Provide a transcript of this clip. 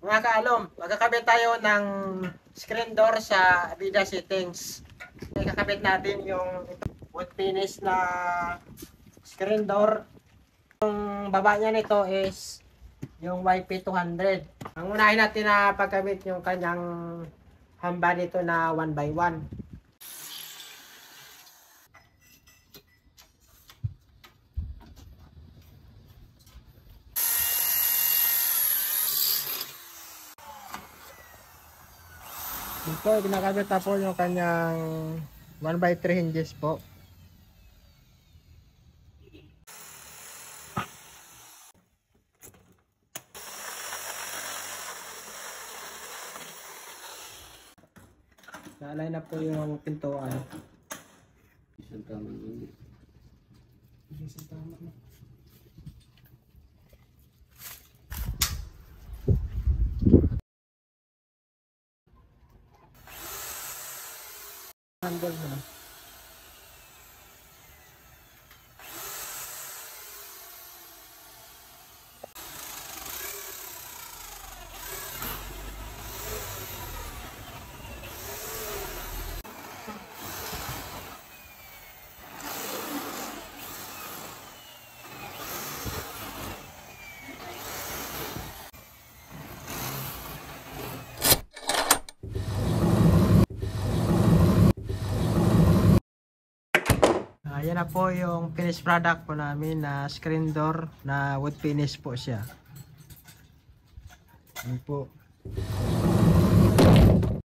Mga kaalom, magkakabit tayo ng screen door sa Avida settings. Ikakabit natin yung wood finish na screen door. Yung baba niya nito is yung YP200. Ang unahin natin na pagkabit yung kanyang hamba nito na 1x1. Ito, ginakabit na po yung kanyang 1x3 hinges po. Naalay na po yung pintuan. Isang tama nun. Isang tama na. Handle na. Ayan na po yung finished product po namin na screen door na wood finish po siya. Ayan po.